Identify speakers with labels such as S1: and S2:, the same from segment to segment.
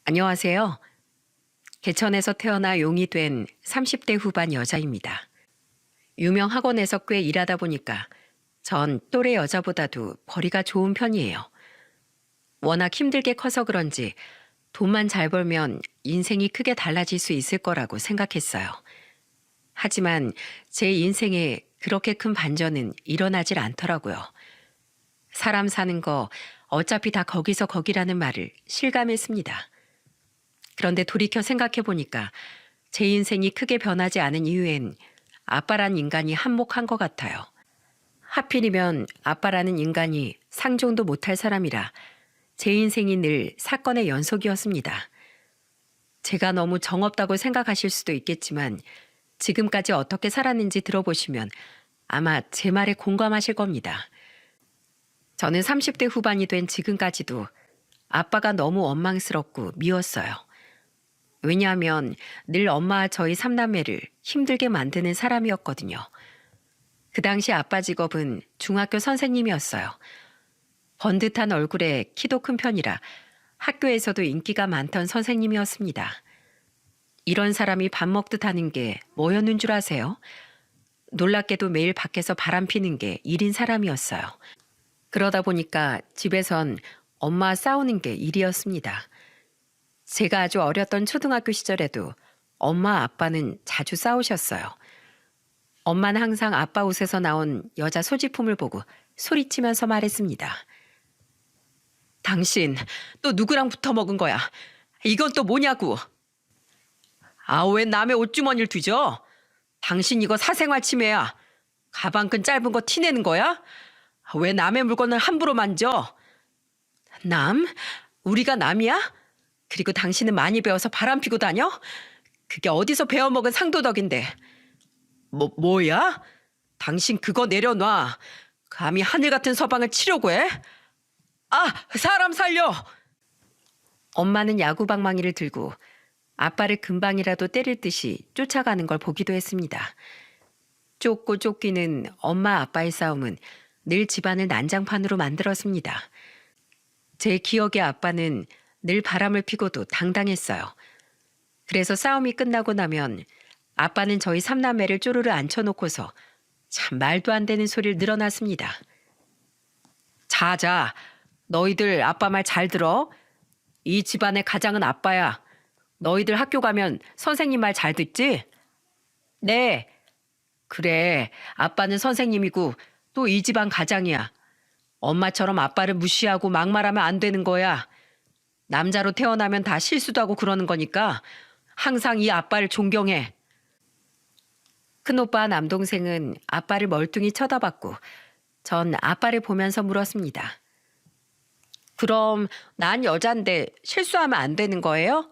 S1: 안녕하세요. 개천에서 태어나 용이 된 30대 후반 여자입니다. 유명 학원에서 꽤 일하다 보니까 전 또래 여자보다도 벌이가 좋은 편이에요. 워낙 힘들게 커서 그런지 돈만 잘 벌면 인생이 크게 달라질 수 있을 거라고 생각했어요. 하지만 제 인생에 그렇게 큰 반전은 일어나질 않더라고요. 사람 사는 거 어차피 다 거기서 거기라는 말을 실감했습니다. 그런데 돌이켜 생각해 보니까 제 인생이 크게 변하지 않은 이유엔 아빠란 인간이 한몫한 것 같아요. 하필이면 아빠라는 인간이 상종도 못할 사람이라 제 인생이 늘 사건의 연속이었습니다. 제가 너무 정없다고 생각하실 수도 있겠지만 지금까지 어떻게 살았는지 들어보시면 아마 제 말에 공감하실 겁니다. 저는 30대 후반이 된 지금까지도 아빠가 너무 원망스럽고 미웠어요. 왜냐하면 늘 엄마와 저희 삼남매를 힘들게 만드는 사람이었거든요. 그 당시 아빠 직업은 중학교 선생님이었어요. 번듯한 얼굴에 키도 큰 편이라 학교에서도 인기가 많던 선생님이었습니다. 이런 사람이 밥 먹듯 하는 게 뭐였는 줄 아세요? 놀랍게도 매일 밖에서 바람 피는 게 일인 사람이었어요. 그러다 보니까 집에선 엄마와 싸우는 게 일이었습니다. 제가 아주 어렸던 초등학교 시절에도 엄마 아빠는 자주 싸우셨어요. 엄마는 항상 아빠 옷에서 나온 여자 소지품을 보고 소리치면서 말했습니다. 당신 또 누구랑 붙어 먹은 거야? 이건 또 뭐냐고? 아, 왜 남의 옷주머니를 뒤져? 당신 이거 사생활 침해야. 가방끈 짧은 거 티내는 거야? 왜 남의 물건을 함부로 만져? 남? 우리가 남이야? 그리고 당신은 많이 배워서 바람 피고 다녀? 그게 어디서 배워먹은 상도덕인데. 뭐야? 당신 그거 내려놔. 감히 하늘 같은 서방을 치려고 해? 아, 사람 살려! 엄마는 야구방망이를 들고 아빠를 금방이라도 때릴 듯이 쫓아가는 걸 보기도 했습니다. 쫓고 쫓기는 엄마 아빠의 싸움은 늘 집안을 난장판으로 만들었습니다. 제 기억에 아빠는 늘 바람을 피고도 당당했어요. 그래서 싸움이 끝나고 나면 아빠는 저희 삼남매를 쪼르르 앉혀놓고서 참 말도 안 되는 소리를 늘어놨습니다. 자자, 너희들 아빠 말 잘 들어. 이 집안의 가장은 아빠야. 너희들 학교 가면 선생님 말 잘 듣지? 네. 그래, 아빠는 선생님이고 또 이 집안 가장이야. 엄마처럼 아빠를 무시하고 막말하면 안 되는 거야. 남자로 태어나면 다 실수도 하고 그러는 거니까 항상 이 아빠를 존경해. 큰오빠 남동생은 아빠를 멀뚱히 쳐다봤고 전 아빠를 보면서 물었습니다. 그럼 난 여잔데 실수하면 안 되는 거예요?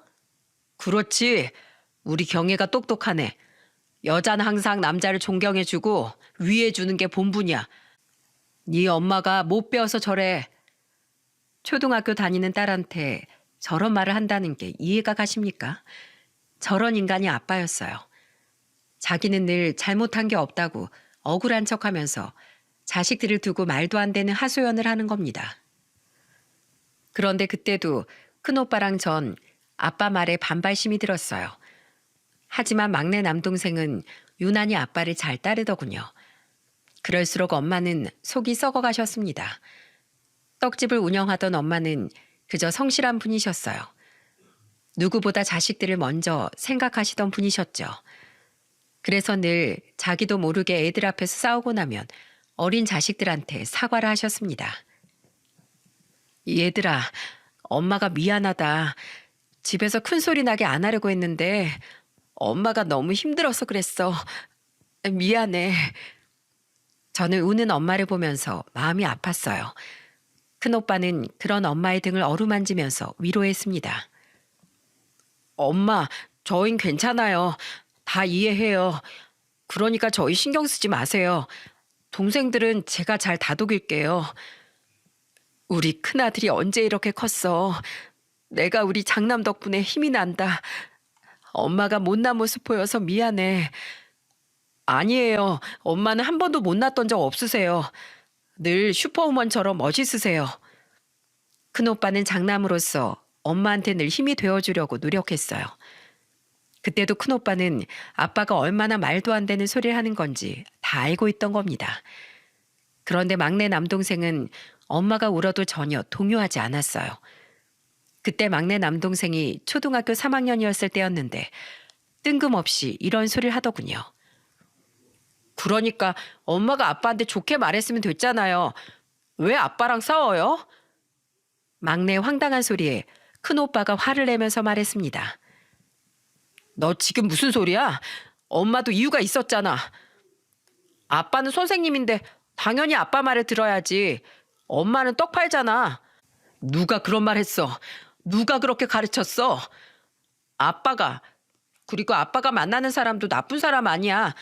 S1: 그렇지. 우리 경애가 똑똑하네. 여자는 항상 남자를 존경해주고 위해주는 게 본분이야. 네 엄마가 못 배워서 저래. 초등학교 다니는 딸한테 저런 말을 한다는 게 이해가 가십니까? 저런 인간이 아빠였어요. 자기는 늘 잘못한 게 없다고 억울한 척하면서 자식들을 두고 말도 안 되는 하소연을 하는 겁니다. 그런데 그때도 큰오빠랑 전 아빠 말에 반발심이 들었어요. 하지만 막내 남동생은 유난히 아빠를 잘 따르더군요. 그럴수록 엄마는 속이 썩어가셨습니다. 떡집을 운영하던 엄마는 그저 성실한 분이셨어요. 누구보다 자식들을 먼저 생각하시던 분이셨죠. 그래서 늘 자기도 모르게 애들 앞에서 싸우고 나면 어린 자식들한테 사과를 하셨습니다. 얘들아, 엄마가 미안하다. 집에서 큰 소리 나게 안 하려고 했는데 엄마가 너무 힘들어서 그랬어. 미안해. 저는 우는 엄마를 보면서 마음이 아팠어요. 큰오빠는 그런 엄마의 등을 어루만지면서 위로했습니다. 엄마, 저흰 괜찮아요. 다 이해해요. 그러니까 저희 신경 쓰지 마세요. 동생들은 제가 잘 다독일게요. 우리 큰아들이 언제 이렇게 컸어. 내가 우리 장남 덕분에 힘이 난다. 엄마가 못난 모습 보여서 미안해. 아니에요. 엄마는 한 번도 못났던 적 없으세요. 늘 슈퍼우먼처럼 멋있으세요. 큰오빠는 장남으로서 엄마한테 늘 힘이 되어주려고 노력했어요. 그때도 큰오빠는 아빠가 얼마나 말도 안 되는 소리를 하는 건지 다 알고 있던 겁니다. 그런데 막내 남동생은 엄마가 울어도 전혀 동요하지 않았어요. 그때 막내 남동생이 초등학교 3학년이었을 때였는데 뜬금없이 이런 소리를 하더군요. 그러니까 엄마가 아빠한테 좋게 말했으면 됐잖아요. 왜 아빠랑 싸워요? 막내 황당한 소리에 큰오빠가 화를 내면서 말했습니다. 너 지금 무슨 소리야? 엄마도 이유가 있었잖아. 아빠는 선생님인데 당연히 아빠 말을 들어야지. 엄마는 떡 팔잖아. 누가 그런 말 했어? 누가 그렇게 가르쳤어? 아빠가. 그리고 아빠가 만나는 사람도 나쁜 사람 아니야.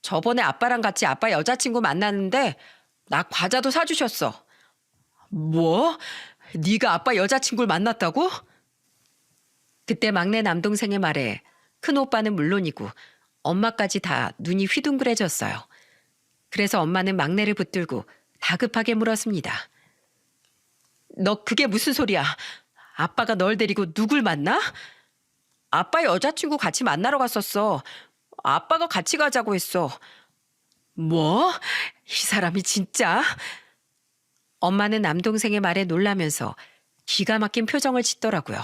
S1: 저번에 아빠랑 같이 아빠 여자친구 만났는데 나 과자도 사주셨어. 뭐? 네가 아빠 여자친구를 만났다고? 그때 막내 남동생의 말에 큰오빠는 물론이고 엄마까지 다 눈이 휘둥그레졌어요. 그래서 엄마는 막내를 붙들고 다급하게 물었습니다. 너 그게 무슨 소리야? 아빠가 널 데리고 누굴 만나? 아빠 여자친구 같이 만나러 갔었어. 아빠가 같이 가자고 했어. 뭐? 이 사람이 진짜? 엄마는 남동생의 말에 놀라면서 기가 막힌 표정을 짓더라고요.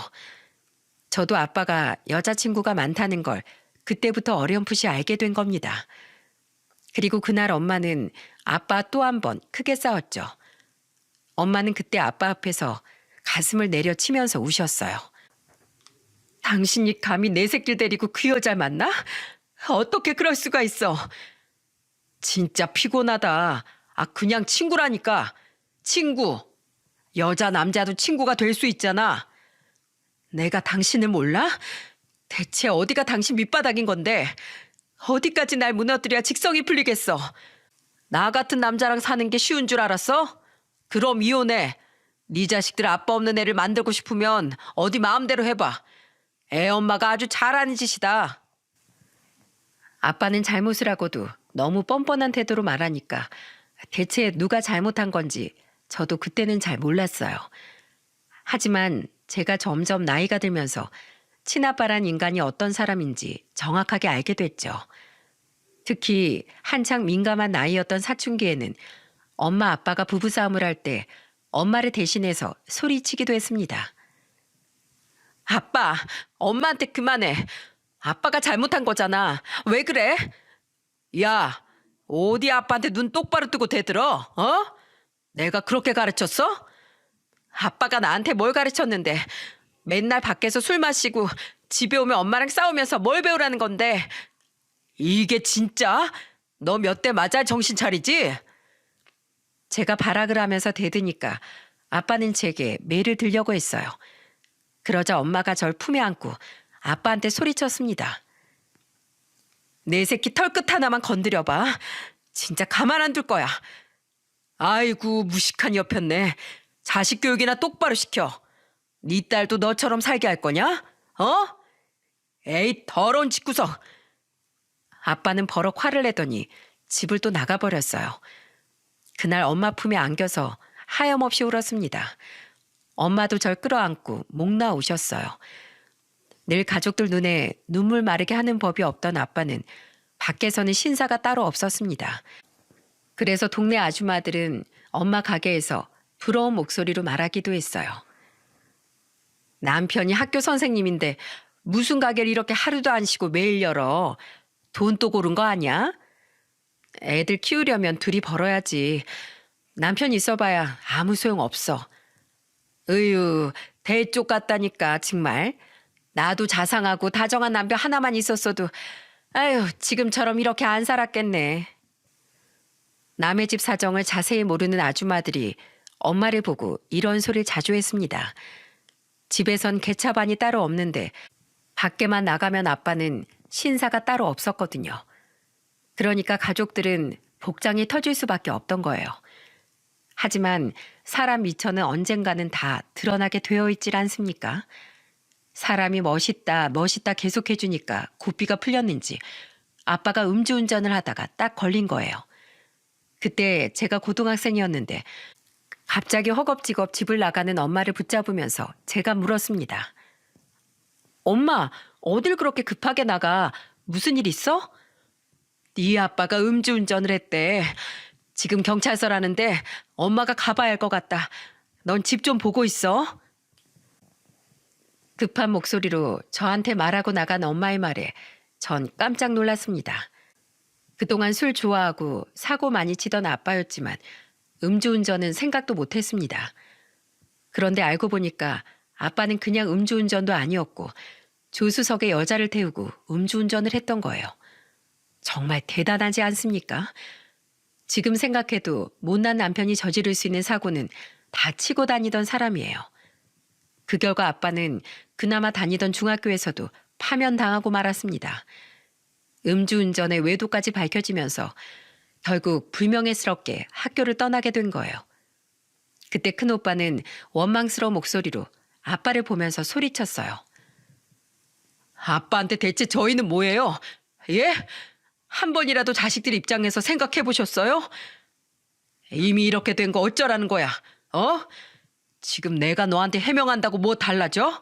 S1: 저도 아빠가 여자친구가 많다는 걸 그때부터 어렴풋이 알게 된 겁니다. 그리고 그날 엄마는 아빠 또 한 번 크게 싸웠죠. 엄마는 그때 아빠 앞에서 가슴을 내려치면서 우셨어요. 당신이 감히 내 새끼를 데리고 그 여자를 만나? 어떻게 그럴 수가 있어? 진짜 피곤하다. 그냥 친구라니까. 친구. 여자 남자도 친구가 될 수 있잖아. 내가 당신을 몰라? 대체 어디가 당신 밑바닥인 건데 어디까지 날 무너뜨려야 직성이 풀리겠어. 나 같은 남자랑 사는 게 쉬운 줄 알았어? 그럼 이혼해. 네 자식들 아빠 없는 애를 만들고 싶으면 어디 마음대로 해봐. 애 엄마가 아주 잘하는 짓이다. 아빠는 잘못을 하고도 너무 뻔뻔한 태도로 말하니까 대체 누가 잘못한 건지 저도 그때는 잘 몰랐어요. 하지만 제가 점점 나이가 들면서 친아빠란 인간이 어떤 사람인지 정확하게 알게 됐죠. 특히 한창 민감한 나이였던 사춘기에는 엄마 아빠가 부부싸움을 할 때 엄마를 대신해서 소리치기도 했습니다. 아빠, 엄마한테 그만해. 아빠가 잘못한 거잖아. 왜 그래? 야, 어디 아빠한테 눈 똑바로 뜨고 대들어? 내가 그렇게 가르쳤어? 아빠가 나한테 뭘 가르쳤는데 맨날 밖에서 술 마시고 집에 오면 엄마랑 싸우면서 뭘 배우라는 건데 이게 진짜? 너 몇 대 맞아 정신 차리지? 제가 발악을 하면서 대드니까 아빠는 제게 매를 들려고 했어요. 그러자 엄마가 절 품에 안고 아빠한테 소리쳤습니다. 내 새끼 털끝 하나만 건드려봐. 진짜 가만 안 둘 거야. 아이고 무식한 여편네. 자식 교육이나 똑바로 시켜. 네 딸도 너처럼 살게 할 거냐? 에이 더러운 집구석. 아빠는 버럭 화를 내더니 집을 또 나가버렸어요. 그날 엄마 품에 안겨서 하염없이 울었습니다. 엄마도 절 끌어안고 목 놓아 우셨어요. 늘 가족들 눈에 눈물 마르게 하는 법이 없던 아빠는 밖에서는 신사가 따로 없었습니다. 그래서 동네 아줌마들은 엄마 가게에서 부러운 목소리로 말하기도 했어요. 남편이 학교 선생님인데 무슨 가게를 이렇게 하루도 안 쉬고 매일 열어. 돈 또 고른 거 아니야? 애들 키우려면 둘이 벌어야지. 남편 있어봐야 아무 소용 없어. 으유, 대쪽 같다니까 정말. 나도 자상하고 다정한 남편 하나만 있었어도 아유 지금처럼 이렇게 안 살았겠네. 남의 집 사정을 자세히 모르는 아줌마들이 엄마를 보고 이런 소리를 자주 했습니다. 집에선 개차반이 따로 없는데 밖에만 나가면 아빠는 신사가 따로 없었거든요. 그러니까 가족들은 복장이 터질 수밖에 없던 거예요. 하지만 사람 미천은 언젠가는 다 드러나게 되어 있질 않습니까? 사람이 멋있다 계속해주니까 고삐가 풀렸는지 아빠가 음주운전을 하다가 딱 걸린 거예요. 그때 제가 고등학생이었는데 갑자기 허겁지겁 집을 나가는 엄마를 붙잡으면서 제가 물었습니다. 엄마, 어딜 그렇게 급하게 나가? 무슨 일 있어? 네 아빠가 음주운전을 했대. 지금 경찰서라는데 엄마가 가봐야 할 것 같다. 넌 집 좀 보고 있어. 급한 목소리로 저한테 말하고 나간 엄마의 말에 전 깜짝 놀랐습니다. 그동안 술 좋아하고 사고 많이 치던 아빠였지만 음주운전은 생각도 못했습니다. 그런데 알고 보니까 아빠는 그냥 음주운전도 아니었고 조수석에 여자를 태우고 음주운전을 했던 거예요. 정말 대단하지 않습니까? 지금 생각해도 못난 남편이 저지를 수 있는 사고는 다 치고 다니던 사람이에요. 그 결과 아빠는 그나마 다니던 중학교에서도 파면당하고 말았습니다. 음주운전의 외도까지 밝혀지면서 결국 불명예스럽게 학교를 떠나게 된 거예요. 그때 큰오빠는 원망스러운 목소리로 아빠를 보면서 소리쳤어요. 아빠한테 대체 저희는 뭐예요? 예? 한 번이라도 자식들 입장에서 생각해 보셨어요? 이미 이렇게 된 거 어쩌라는 거야? 어? 지금 내가 너한테 해명한다고 뭐 달라져?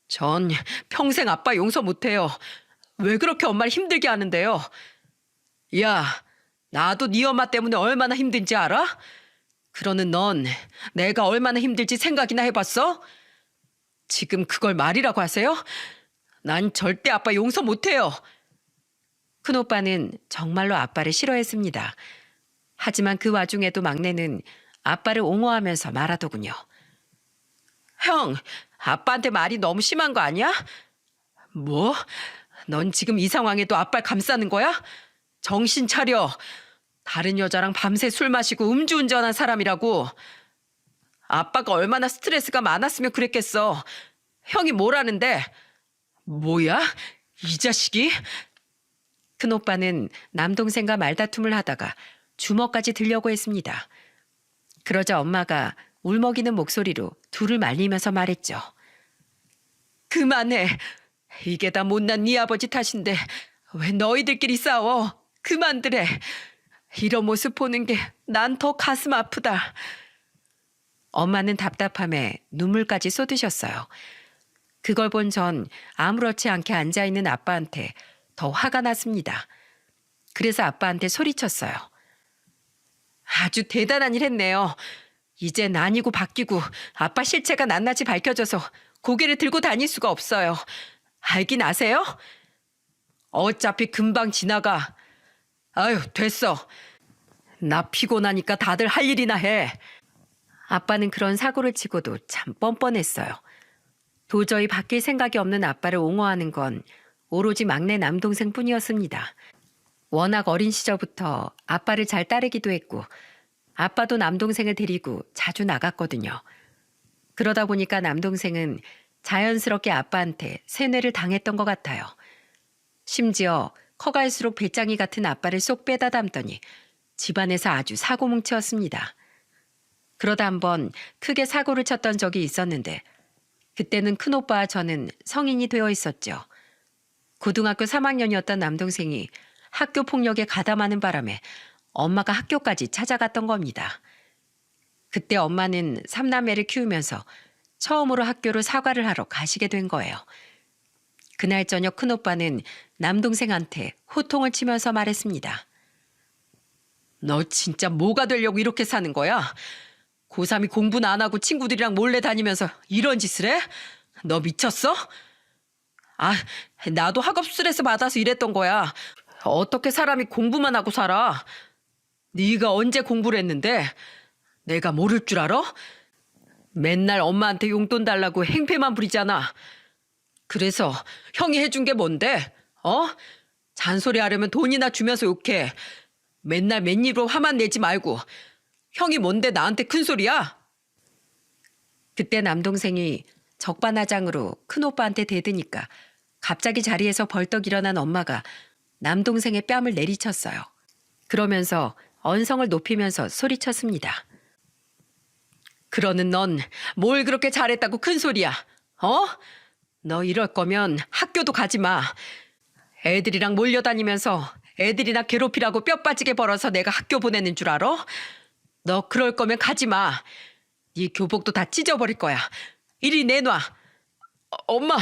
S1: 전 평생 아빠 용서 못해요. 왜 그렇게 엄마를 힘들게 하는데요? 야, 나도 네 엄마 때문에 얼마나 힘든지 알아? 그러는 넌 내가 얼마나 힘들지 생각이나 해봤어? 지금 그걸 말이라고 하세요? 난 절대 아빠 용서 못해요. 큰오빠는 정말로 아빠를 싫어했습니다. 하지만 그 와중에도 막내는 아빠를 옹호하면서 말하더군요. 형, 아빠한테 말이 너무 심한 거 아니야? 뭐? 넌 지금 이 상황에도 아빠를 감싸는 거야? 정신 차려. 다른 여자랑 밤새 술 마시고 음주운전한 사람이라고. 아빠가 얼마나 스트레스가 많았으면 그랬겠어. 형이 뭐라는데? 뭐야? 이 자식이? 큰오빠는 남동생과 말다툼을 하다가 주먹까지 들려고 했습니다. 그러자 엄마가 울먹이는 목소리로 둘을 말리면서 말했죠. 그만해. 이게 다 못난 네 아버지 탓인데 왜 너희들끼리 싸워? 그만들래. 이런 모습 보는 게 난 더 가슴 아프다. 엄마는 답답함에 눈물까지 쏟으셨어요. 그걸 본 전 아무렇지 않게 앉아있는 아빠한테 더 화가 났습니다. 그래서 아빠한테 소리쳤어요. 아주 대단한 일 했네요. 이젠 아니고 바뀌고 아빠 실체가 낱낱이 밝혀져서 고개를 들고 다닐 수가 없어요. 알긴 아세요? 어차피 금방 지나가. 아유, 됐어. 나 피곤하니까 다들 할 일이나 해. 아빠는 그런 사고를 치고도 참 뻔뻔했어요. 도저히 바뀔 생각이 없는 아빠를 옹호하는 건 오로지 막내 남동생뿐이었습니다. 워낙 어린 시절부터 아빠를 잘 따르기도 했고 아빠도 남동생을 데리고 자주 나갔거든요. 그러다 보니까 남동생은 자연스럽게 아빠한테 세뇌를 당했던 것 같아요. 심지어 커갈수록 배짱이 같은 아빠를 쏙 빼다 담더니 집안에서 아주 사고뭉치였습니다. 그러다 한번 크게 사고를 쳤던 적이 있었는데 그때는 큰오빠와 저는 성인이 되어 있었죠. 고등학교 3학년이었던 남동생이 학교 폭력에 가담하는 바람에 엄마가 학교까지 찾아갔던 겁니다. 그때 엄마는 삼남매를 키우면서 처음으로 학교로 사과를 하러 가시게 된 거예요. 그날 저녁 큰오빠는 남동생한테 호통을 치면서 말했습니다. 너 진짜 뭐가 되려고 이렇게 사는 거야? 고3이 공부는 안 하고 친구들이랑 몰래 다니면서 이런 짓을 해? 너 미쳤어? 아, 나도 학업 스트레스 받아서 이랬던 거야. 어떻게 사람이 공부만 하고 살아? 네가 언제 공부를 했는데? 내가 모를 줄 알아? 맨날 엄마한테 용돈 달라고 행패만 부리잖아. 그래서 형이 해준 게 뭔데? 어? 잔소리 하려면 돈이나 주면서 욕해. 맨날 맨입으로 화만 내지 말고. 형이 뭔데 나한테 큰 소리야? 그때 남동생이 적반하장으로 큰오빠한테 대드니까 갑자기 자리에서 벌떡 일어난 엄마가 남동생의 뺨을 내리쳤어요. 그러면서 언성을 높이면서 소리쳤습니다. 그러는 넌 뭘 그렇게 잘했다고 큰 소리야? 어? 너 이럴 거면 학교도 가지 마. 애들이랑 몰려다니면서 애들이나 괴롭히라고 뼈 빠지게 벌어서 내가 학교 보내는 줄 알아? 너 그럴 거면 가지 마. 네 교복도 다 찢어버릴 거야. 이리 내놔. 엄마,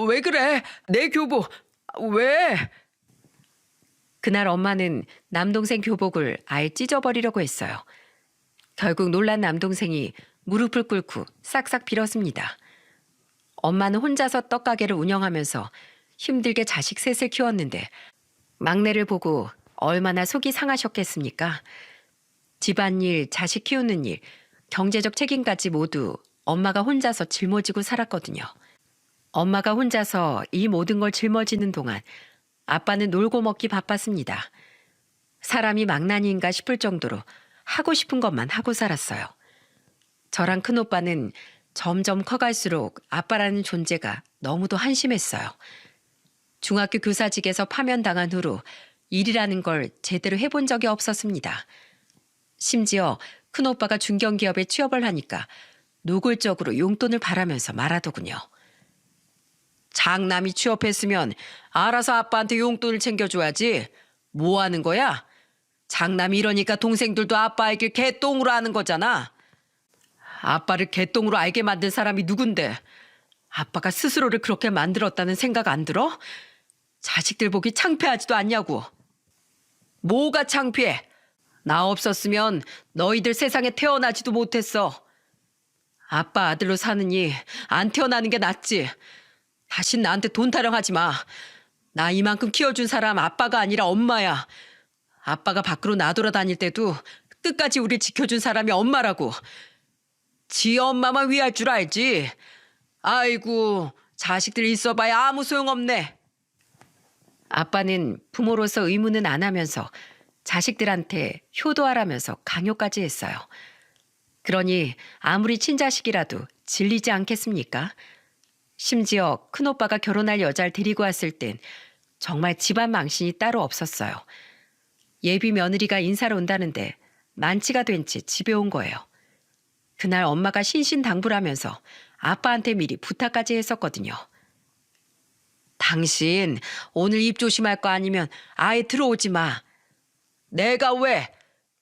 S1: 왜 그래? 내 교복, 왜? 그날 엄마는 남동생 교복을 아예 찢어버리려고 했어요. 결국 놀란 남동생이 무릎을 꿇고 싹싹 빌었습니다. 엄마는 혼자서 떡가게를 운영하면서 힘들게 자식 셋을 키웠는데 막내를 보고 얼마나 속이 상하셨겠습니까? 집안일, 자식 키우는 일, 경제적 책임까지 모두 엄마가 혼자서 짊어지고 살았거든요. 엄마가 혼자서 이 모든 걸 짊어지는 동안 아빠는 놀고 먹기 바빴습니다. 사람이 망나니인가 싶을 정도로 하고 싶은 것만 하고 살았어요. 저랑 큰오빠는 점점 커갈수록 아빠라는 존재가 너무도 한심했어요. 중학교 교사직에서 파면당한 후로 일이라는 걸 제대로 해본 적이 없었습니다. 심지어 큰오빠가 중견기업에 취업을 하니까 노골적으로 용돈을 바라면서 말하더군요. 장남이 취업했으면 알아서 아빠한테 용돈을 챙겨줘야지. 뭐 하는 거야? 장남이 이러니까 동생들도 아빠 얘기를 개똥으로 하는 거잖아. 아빠를 개똥으로 알게 만든 사람이 누군데? 아빠가 스스로를 그렇게 만들었다는 생각 안 들어? 자식들 보기 창피하지도 않냐고. 뭐가 창피해? 나 없었으면 너희들 세상에 태어나지도 못했어. 아빠 아들로 사느니 안 태어나는 게 낫지. 다신 나한테 돈 타령하지 마. 나 이만큼 키워준 사람 아빠가 아니라 엄마야. 아빠가 밖으로 나돌아다닐 때도 끝까지 우리 지켜준 사람이 엄마라고. 지 엄마만 위할 줄 알지. 아이고, 자식들 있어봐야 아무 소용없네. 아빠는 부모로서 의무는 안 하면서 자식들한테 효도하라면서 강요까지 했어요. 그러니 아무리 친자식이라도 질리지 않겠습니까? 심지어 큰오빠가 결혼할 여자를 데리고 왔을 땐 정말 집안 망신이 따로 없었어요. 예비 며느리가 인사를 온다는데 만취가 된 채 집에 온 거예요. 그날 엄마가 신신당부하면서 아빠한테 미리 부탁까지 했었거든요. 당신 오늘 입 조심할 거 아니면 아예 들어오지 마. 내가 왜?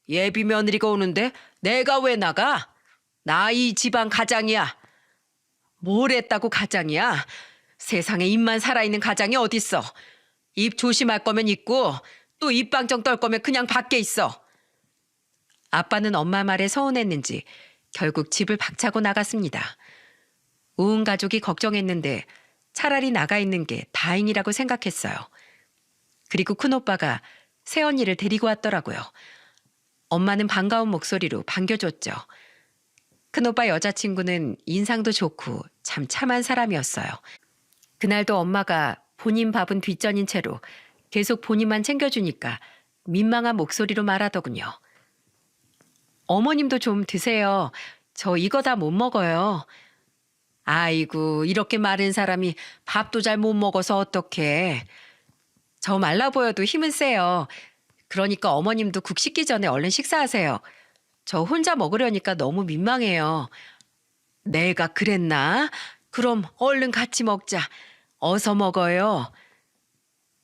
S1: 예비 며느리가 오는데 내가 왜 나가? 나 이 집안 가장이야. 뭘 했다고 가장이야? 세상에 입만 살아있는 가장이 어딨어. 입 조심할 거면 있고 또 입방정 떨 거면 그냥 밖에 있어. 아빠는 엄마 말에 서운했는지 결국 집을 박차고 나갔습니다. 온 가족이 걱정했는데 차라리 나가 있는 게 다행이라고 생각했어요. 그리고 큰오빠가 새언니를 데리고 왔더라고요. 엄마는 반가운 목소리로 반겨줬죠. 큰오빠 여자친구는 인상도 좋고 참 참한 사람이었어요. 그날도 엄마가 본인 밥은 뒷전인 채로 계속 본인만 챙겨주니까 민망한 목소리로 말하더군요. 어머님도 좀 드세요. 저 이거 다 못 먹어요. 아이고, 이렇게 마른 사람이 밥도 잘 못 먹어서 어떡해. 저 말라 보여도 힘은 세요. 그러니까 어머님도 국 식기 전에 얼른 식사하세요. 저 혼자 먹으려니까 너무 민망해요. 내가 그랬나? 그럼 얼른 같이 먹자. 어서 먹어요.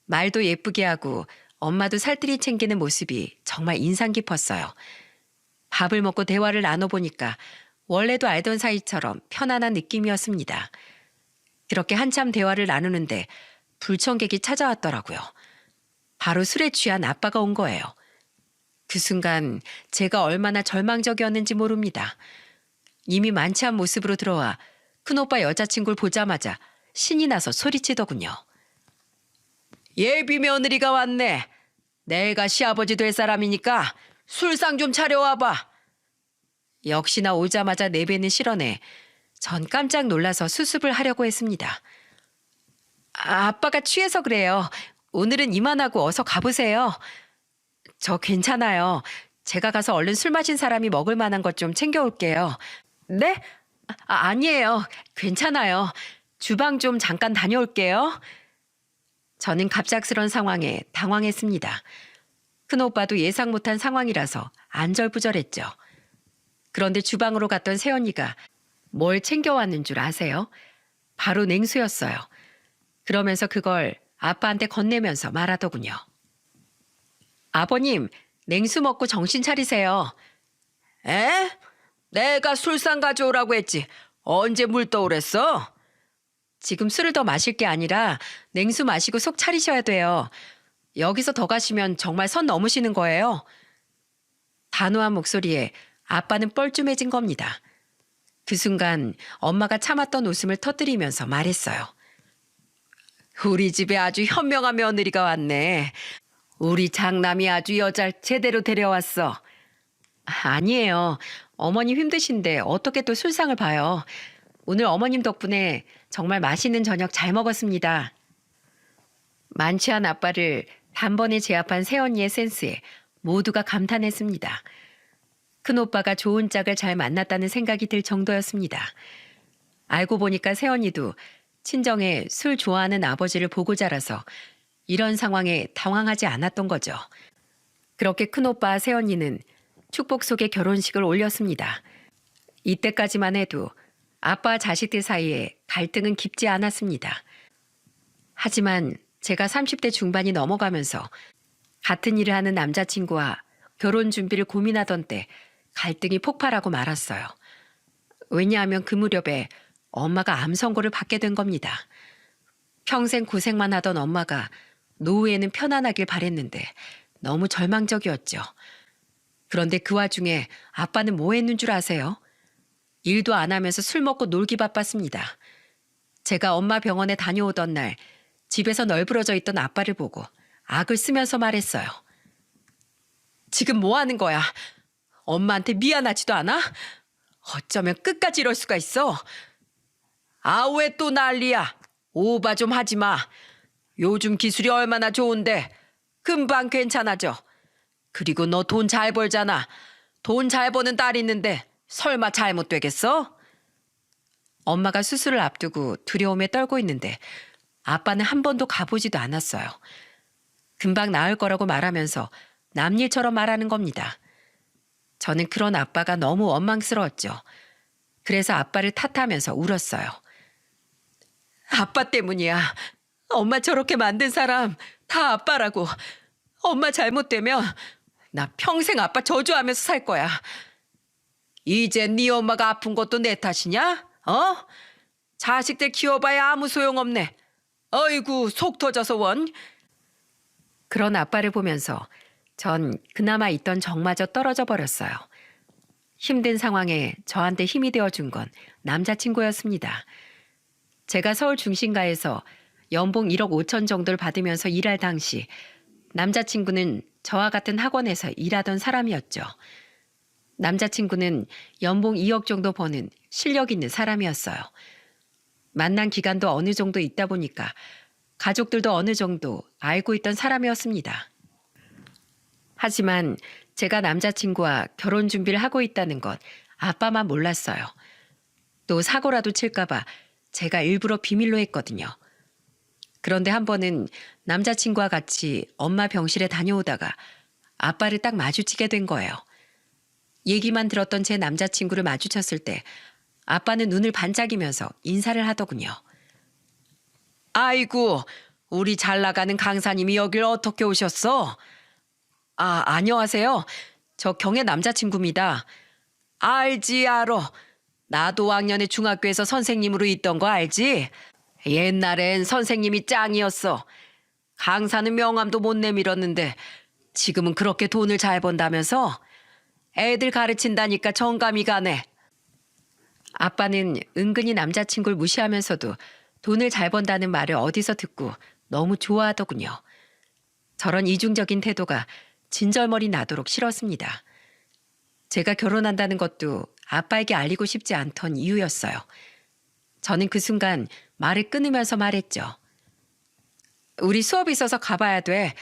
S1: 말도 예쁘게 하고 엄마도 살뜰히 챙기는 모습이 정말 인상 깊었어요. 밥을 먹고 대화를 나눠보니까 원래도 알던 사이처럼 편안한 느낌이었습니다. 그렇게 한참 대화를 나누는데 불청객이 찾아왔더라고요. 바로 술에 취한 아빠가 온 거예요. 그 순간 제가 얼마나 절망적이었는지 모릅니다. 이미 만취한 모습으로 들어와 큰오빠 여자친구를 보자마자 신이 나서 소리치더군요. 예비 며느리가 왔네. 내가 시아버지 될 사람이니까 술상 좀 차려와봐. 역시나 오자마자 내배는 실어내 전 깜짝 놀라서 수습을 하려고 했습니다. 아빠가 취해서 그래요. 오늘은 이만하고 어서 가보세요. 저 괜찮아요. 제가 가서 얼른 술 마신 사람이 먹을 만한 것 좀 챙겨올게요. 네? 아니에요. 괜찮아요. 주방 좀 잠깐 다녀올게요. 저는 갑작스런 상황에 당황했습니다. 큰오빠도 예상 못한 상황이라서 안절부절했죠. 그런데 주방으로 갔던 새언니가 뭘 챙겨왔는 줄 아세요? 바로 냉수였어요. 그러면서 그걸 아빠한테 건네면서 말하더군요. 아버님, 냉수 먹고 정신 차리세요.
S2: 에? 내가 술상 가져오라고 했지. 언제 물 떠오랬어?
S1: 지금 술을 더 마실 게 아니라 냉수 마시고 속 차리셔야 돼요. 여기서 더 가시면 정말 선 넘으시는 거예요. 단호한 목소리에 아빠는 뻘쭘해진 겁니다. 그 순간 엄마가 참았던 웃음을 터뜨리면서 말했어요.
S2: 우리 집에 아주 현명한 며느리가 왔네. 우리 장남이 아주 여잘 제대로 데려왔어.
S1: 아니에요. 어머님 힘드신데 어떻게 또 술상을 봐요. 오늘 어머님 덕분에 정말 맛있는 저녁 잘 먹었습니다. 만취한 아빠를 단번에 제압한 새언니의 센스에 모두가 감탄했습니다. 큰오빠가 좋은 짝을 잘 만났다는 생각이 들 정도였습니다. 알고 보니까 새언니도 친정에 술 좋아하는 아버지를 보고 자라서 이런 상황에 당황하지 않았던 거죠. 그렇게 큰오빠와 새언니는 축복 속에 결혼식을 올렸습니다. 이때까지만 해도 아빠와 자식들 사이에 갈등은 깊지 않았습니다. 하지만 제가 30대 중반이 넘어가면서 같은 일을 하는 남자친구와 결혼 준비를 고민하던 때 갈등이 폭발하고 말았어요. 왜냐하면 그 무렵에 엄마가 암 선고를 받게 된 겁니다. 평생 고생만 하던 엄마가 노후에는 편안하길 바랬는데 너무 절망적이었죠. 그런데 그 와중에 아빠는 뭐 했는 줄 아세요? 일도 안 하면서 술 먹고 놀기 바빴습니다. 제가 엄마 병원에 다녀오던 날 집에서 널브러져 있던 아빠를 보고 악을 쓰면서 말했어요. 지금 뭐 하는 거야? 엄마한테 미안하지도 않아? 어쩌면 끝까지 이럴 수가 있어. 아, 왜 또 난리야? 오바 좀 하지 마. 요즘 기술이 얼마나 좋은데 금방 괜찮아져. 그리고 너 돈 잘 벌잖아. 돈 잘 버는 딸 있는데 설마 잘못되겠어? 엄마가 수술을 앞두고 두려움에 떨고 있는데 아빠는 한 번도 가보지도 않았어요. 금방 나을 거라고 말하면서 남일처럼 말하는 겁니다. 저는 그런 아빠가 너무 원망스러웠죠. 그래서 아빠를 탓하면서 울었어요. 아빠 때문이야. 엄마 저렇게 만든 사람 다 아빠라고. 엄마 잘못되면 나 평생 아빠 저주하면서 살 거야. 이제 네 엄마가 아픈 것도 내 탓이냐? 어? 자식들 키워봐야 아무 소용없네. 어이구 속 터져서 원. 그런 아빠를 보면서 전 그나마 있던 정마저 떨어져 버렸어요. 힘든 상황에 저한테 힘이 되어준 건 남자친구였습니다. 제가 서울 중심가에서 연봉 1억 5천 정도를 받으면서 일할 당시 남자친구는 저와 같은 학원에서 일하던 사람이었죠. 남자친구는 연봉 2억 정도 버는 실력 있는 사람이었어요. 만난 기간도 어느 정도 있다 보니까 가족들도 어느 정도 알고 있던 사람이었습니다. 하지만 제가 남자친구와 결혼 준비를 하고 있다는 건 아빠만 몰랐어요. 또 사고라도 칠까봐 제가 일부러 비밀로 했거든요. 그런데 한 번은 남자친구와 같이 엄마 병실에 다녀오다가 아빠를 딱 마주치게 된 거예요. 얘기만 들었던 제 남자친구를 마주쳤을 때 아빠는 눈을 반짝이면서 인사를 하더군요. 아이고, 우리 잘 나가는 강사님이 여길 어떻게 오셨어? 아, 안녕하세요. 저 경혜 남자친구입니다. 알지, 알어. 나도 왕년에 중학교에서 선생님으로 있던 거 알지? 옛날엔 선생님이 짱이었어. 강사는 명함도 못 내밀었는데 지금은 그렇게 돈을 잘 번다면서? 애들 가르친다니까 정감이 가네. 아빠는 은근히 남자친구를 무시하면서도 돈을 잘 번다는 말을 어디서 듣고 너무 좋아하더군요. 저런 이중적인 태도가 진절머리 나도록 싫었습니다. 제가 결혼한다는 것도 아빠에게 알리고 싶지 않던 이유였어요. 저는 그 순간 말을 끊으면서 말했죠. 우리 수업 있어서 가봐야 돼.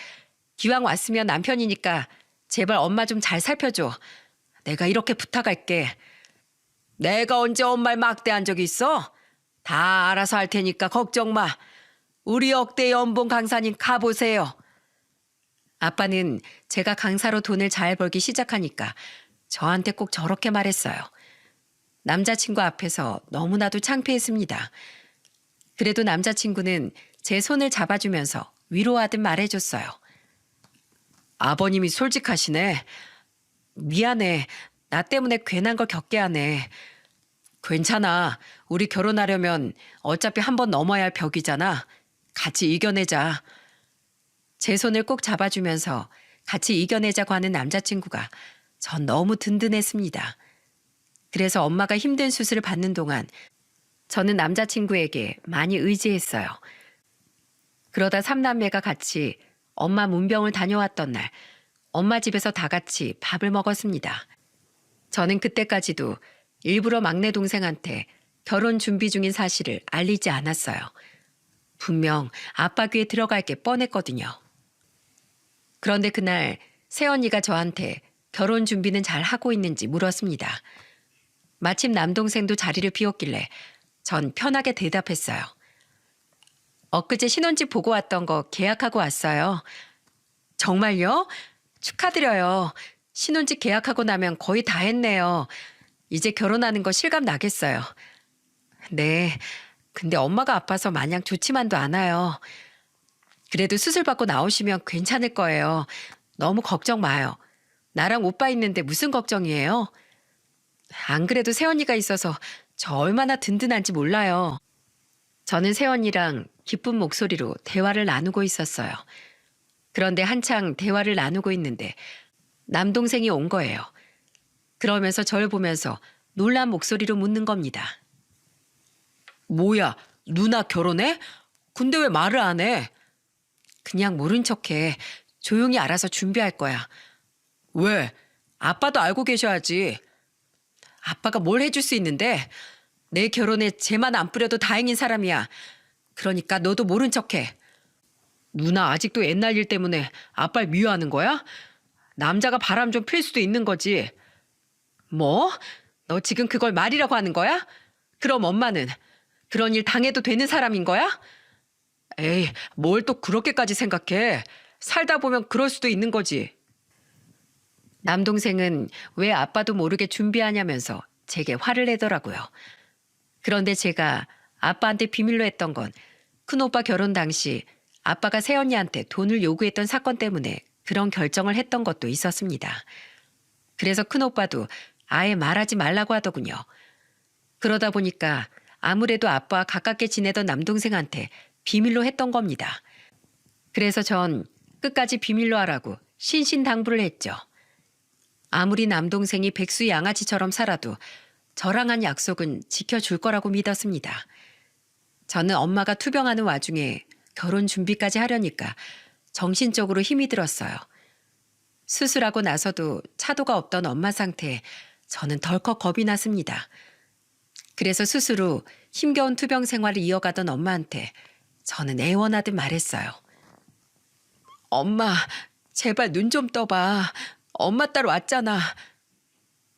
S1: 기왕 왔으면 남편이니까 제발 엄마 좀 잘 살펴줘. 내가 이렇게 부탁할게. 내가 언제 엄마를 막대한 적이 있어? 다 알아서 할 테니까 걱정 마. 우리 역대 연봉 강사님 가보세요. 아빠는 제가 강사로 돈을 잘 벌기 시작하니까 저한테 꼭 저렇게 말했어요. 남자친구 앞에서 너무나도 창피했습니다. 그래도 남자친구는 제 손을 잡아주면서 위로하듯 말해줬어요. 아버님이 솔직하시네. 미안해.
S2: 나 때문에 괜한 걸 겪게 하네. 괜찮아. 우리 결혼하려면 어차피 한 번 넘어야 할 벽이잖아. 같이 이겨내자. 제 손을 꼭 잡아주면서 같이 이겨내자고 하는 남자친구가 전 너무 든든했습니다. 그래서 엄마가 힘든 수술을 받는 동안 저는 남자친구에게 많이 의지했어요. 그러다 삼남매가 같이 엄마 문병을 다녀왔던 날 엄마 집에서 다 같이 밥을 먹었습니다. 저는 그때까지도 일부러 막내 동생한테 결혼 준비 중인 사실을 알리지 않았어요. 분명 아빠 귀에 들어갈 게 뻔했거든요. 그런데 그날 새언니가 저한테 결혼 준비는 잘 하고 있는지 물었습니다. 마침 남동생도 자리를 비웠길래 전 편하게 대답했어요. 엊그제 신혼집 보고 왔던 거 계약하고 왔어요. 정말요? 축하드려요. 신혼집 계약하고 나면 거의 다 했네요. 이제 결혼하는 거 실감 나겠어요. 네, 근데 엄마가 아파서 마냥 좋지만도 않아요. 그래도 수술 받고 나오시면 괜찮을 거예요. 너무 걱정 마요. 나랑 오빠 있는데 무슨 걱정이에요? 안 그래도 새언니가 있어서 저 얼마나 든든한지 몰라요. 저는 새언니랑 기쁜 목소리로 대화를 나누고 있었어요. 그런데 한창 대화를 나누고 있는데 남동생이 온 거예요. 그러면서 저를 보면서 놀란 목소리로 묻는 겁니다. 뭐야, 누나 결혼해? 근데 왜 말을 안 해? 그냥 모른 척해. 조용히 알아서 준비할 거야. 왜? 아빠도 알고 계셔야지. 아빠가 뭘 해줄 수 있는데? 내 결혼에 재만 안 뿌려도 다행인 사람이야. 그러니까 너도 모른 척해. 누나 아직도 옛날 일 때문에 아빠를 미워하는 거야? 남자가 바람 좀 필 수도 있는 거지. 뭐? 너 지금 그걸 말이라고 하는 거야? 그럼 엄마는 그런 일 당해도 되는 사람인 거야? 에이, 뭘 또 그렇게까지 생각해. 살다 보면 그럴 수도 있는 거지. 남동생은 왜 아빠도 모르게 준비하냐면서 제게 화를 내더라고요. 그런데 제가 아빠한테 비밀로 했던 건 큰오빠 결혼 당시 아빠가 새언니한테 돈을 요구했던 사건 때문에 그런 결정을 했던 것도 있었습니다. 그래서 큰오빠도 아예 말하지 말라고 하더군요. 그러다 보니까 아무래도 아빠와 가깝게 지내던 남동생한테 비밀로 했던 겁니다. 그래서 전 끝까지 비밀로 하라고 신신당부를 했죠. 아무리 남동생이 백수 양아치처럼 살아도 저랑 한 약속은 지켜줄 거라고 믿었습니다. 저는 엄마가 투병하는 와중에 결혼 준비까지 하려니까 정신적으로 힘이 들었어요. 수술하고 나서도 차도가 없던 엄마 상태에 저는 덜컥 겁이 났습니다. 그래서 수술 후 힘겨운 투병 생활을 이어가던 엄마한테 저는 애원하듯 말했어요. 엄마, 제발 눈 좀 떠봐. 엄마 딸 왔잖아.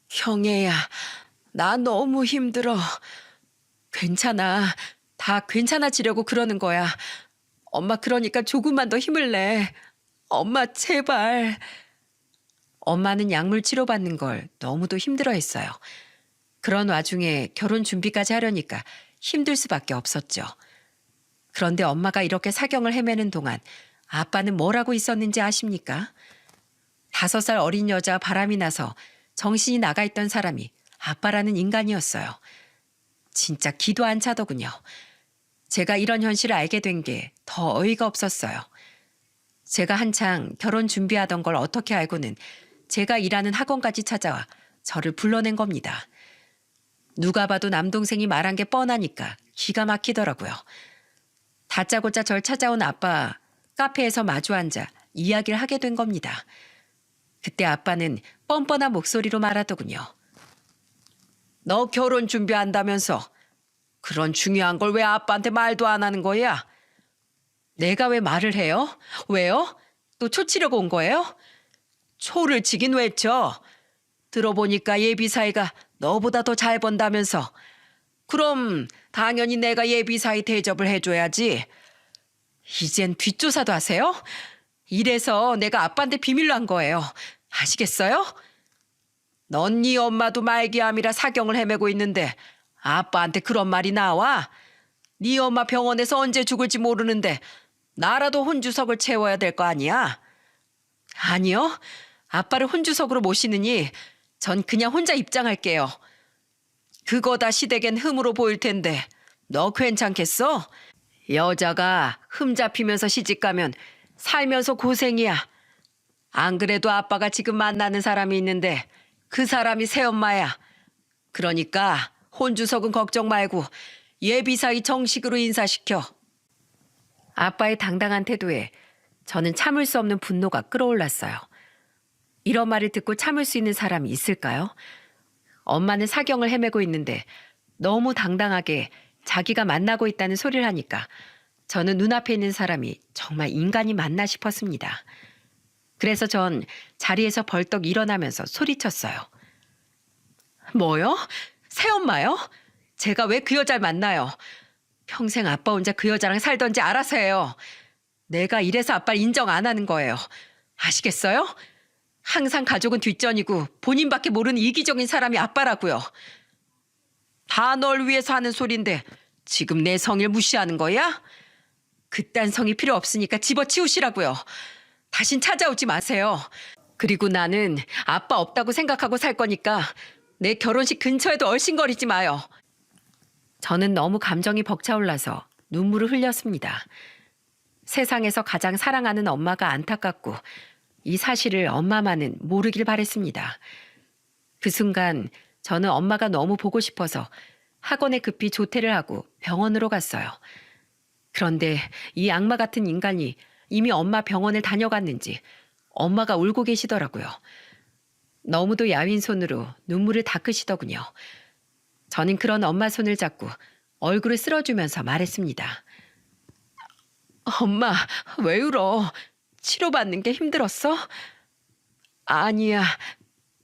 S2: 형애야, 나 너무 힘들어. 괜찮아. 다 괜찮아지려고 그러는 거야. 엄마 그러니까 조금만 더 힘을 내. 엄마 제발. 엄마는 약물 치료받는 걸 너무도 힘들어했어요. 그런 와중에 결혼 준비까지 하려니까 힘들 수밖에 없었죠. 그런데 엄마가 이렇게 사경을 헤매는 동안 아빠는 뭘 하고 있었는지 아십니까? 5살 어린 여자 바람이 나서 정신이 나가 있던 사람이 아빠라는 인간이었어요. 진짜 기도 안 차더군요. 제가 이런 현실을 알게 된 게 더 어이가 없었어요. 제가 한창 결혼 준비하던 걸 어떻게 알고는 제가 일하는 학원까지 찾아와 저를 불러낸 겁니다. 누가 봐도 남동생이 말한 게 뻔하니까 기가 막히더라고요. 다짜고짜 절 찾아온 아빠 카페에서 마주 앉아 이야기를 하게 된 겁니다. 그때 아빠는 뻔뻔한 목소리로 말하더군요. 너 결혼 준비한다면서 그런 중요한 걸 왜 아빠한테 말도 안 하는 거야? 내가 왜 말을 해요? 왜요? 또 초치려고 온 거예요? 초를 치긴 왜 쳐? 들어보니까 예비 사이가 너보다 더 잘 번다면서. 그럼 당연히 내가 예비 사이 대접을 해줘야지. 이젠 뒷조사도 하세요? 이래서 내가 아빠한테 비밀로 한 거예요. 아시겠어요? 넌 네 엄마도 말기암이라 사경을 헤매고 있는데 아빠한테 그런 말이 나와? 네 엄마 병원에서 언제 죽을지 모르는데 나라도 혼주석을 채워야 될 거 아니야? 아니요. 아빠를 혼주석으로 모시느니 전 그냥 혼자 입장할게요. 그거 다 시댁엔 흠으로 보일 텐데 너 괜찮겠어? 여자가 흠 잡히면서 시집가면 살면서 고생이야. 안 그래도 아빠가 지금 만나는 사람이 있는데 그 사람이 새엄마야. 그러니까 혼주석은 걱정 말고 예비사위 정식으로 인사시켜.
S1: 아빠의 당당한 태도에 저는 참을 수 없는 분노가 끌어올랐어요. 이런 말을 듣고 참을 수 있는 사람이 있을까요? 엄마는 사경을 헤매고 있는데 너무 당당하게 자기가 만나고 있다는 소리를 하니까 저는 눈앞에 있는 사람이 정말 인간이 맞나 싶었습니다. 그래서 전 자리에서 벌떡 일어나면서 소리쳤어요. 뭐요? 새엄마요? 제가 왜 그 여자를 만나요? 평생 아빠 혼자 그 여자랑 살던지 알아서 해요. 내가 이래서 아빠를 인정 안 하는 거예요. 아시겠어요? 항상 가족은 뒷전이고 본인밖에 모르는 이기적인 사람이 아빠라고요. 다 널 위해서 하는 소린데 지금 내 성을 무시하는 거야? 그딴 성이 필요 없으니까 집어치우시라고요. 다신 찾아오지 마세요. 그리고 나는 아빠 없다고 생각하고 살 거니까 내 결혼식 근처에도 얼씬거리지 마요. 저는 너무 감정이 벅차올라서 눈물을 흘렸습니다. 세상에서 가장 사랑하는 엄마가 안타깝고 이 사실을 엄마만은 모르길 바랬습니다. 그 순간 저는 엄마가 너무 보고 싶어서 학원에 급히 조퇴를 하고 병원으로 갔어요. 그런데 이 악마 같은 인간이 이미 엄마 병원을 다녀갔는지 엄마가 울고 계시더라고요. 너무도 야윈 손으로 눈물을 닦으시더군요. 저는 그런 엄마 손을 잡고 얼굴을 쓸어주면서 말했습니다. 엄마, 왜 울어? 치료받는 게 힘들었어? 아니야.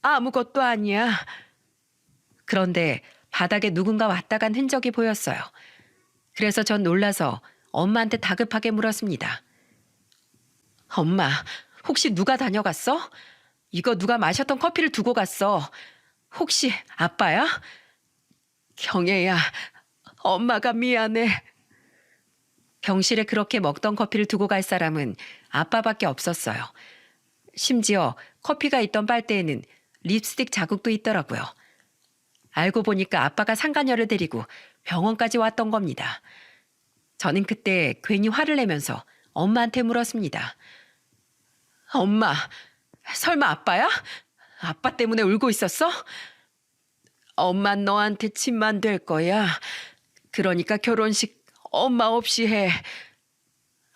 S1: 아무것도 아니야. 그런데 바닥에 누군가 왔다 간 흔적이 보였어요. 그래서 전 놀라서 엄마한테 다급하게 물었습니다. 엄마, 혹시 누가 다녀갔어? 이거 누가 마셨던 커피를 두고 갔어. 혹시 아빠야? 경애야, 엄마가 미안해. 병실에 그렇게 먹던 커피를 두고 갈 사람은 아빠밖에 없었어요. 심지어 커피가 있던 빨대에는 립스틱 자국도 있더라고요. 알고 보니까 아빠가 상간녀를 데리고 병원까지 왔던 겁니다. 저는 그때 괜히 화를 내면서 엄마한테 물었습니다. 엄마, 설마 아빠야? 아빠 때문에 울고 있었어? 엄만 너한테 짐만 될 거야. 그러니까 결혼식 엄마 없이 해.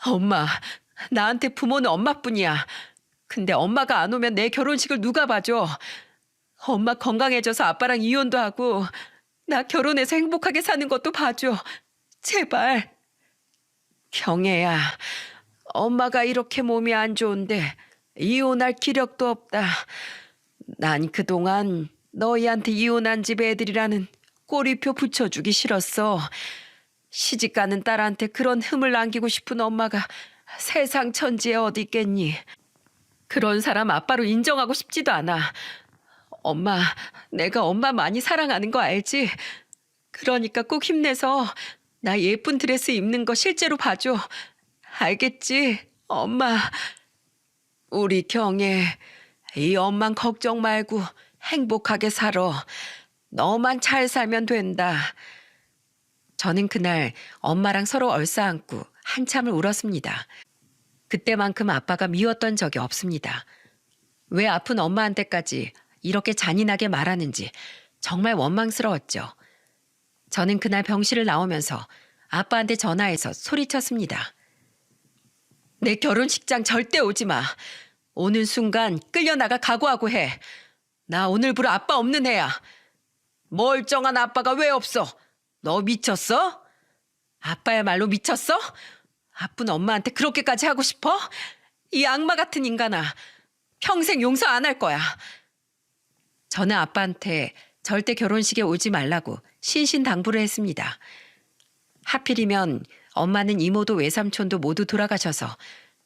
S1: 엄마, 나한테 부모는 엄마뿐이야. 근데 엄마가 안 오면 내 결혼식을 누가 봐줘? 엄마 건강해져서 아빠랑 이혼도 하고 나 결혼해서 행복하게 사는 것도 봐줘. 제발. 경애야, 엄마가 이렇게 몸이 안 좋은데 이혼할 기력도 없다. 난 그동안 너희한테 이혼한 집 애들이라는 꼬리표 붙여주기 싫었어. 시집가는 딸한테 그런 흠을 남기고 싶은 엄마가 세상 천지에 어디 있겠니? 그런 사람 아빠로 인정하고 싶지도 않아. 엄마, 내가 엄마 많이 사랑하는 거 알지? 그러니까 꼭 힘내서 나 예쁜 드레스 입는 거 실제로 봐줘. 알겠지? 엄마. 우리 경애, 이 엄만 걱정 말고 행복하게 살아. 너만 잘 살면 된다. 저는 그날 엄마랑 서로 얼싸안고 한참을 울었습니다. 그때만큼 아빠가 미웠던 적이 없습니다. 왜 아픈 엄마한테까지 이렇게 잔인하게 말하는지 정말 원망스러웠죠. 저는 그날 병실을 나오면서 아빠한테 전화해서 소리쳤습니다. 내 결혼식장 절대 오지 마. 오는 순간 끌려나가 각오하고 해. 나 오늘부로 아빠 없는 애야. 멀쩡한 아빠가 왜 없어? 너 미쳤어? 아빠야말로 미쳤어? 아픈 엄마한테 그렇게까지 하고 싶어? 이 악마 같은 인간아. 평생 용서 안 할 거야. 저는 아빠한테 절대 결혼식에 오지 말라고 신신당부를 했습니다. 하필이면 엄마는 이모도 외삼촌도 모두 돌아가셔서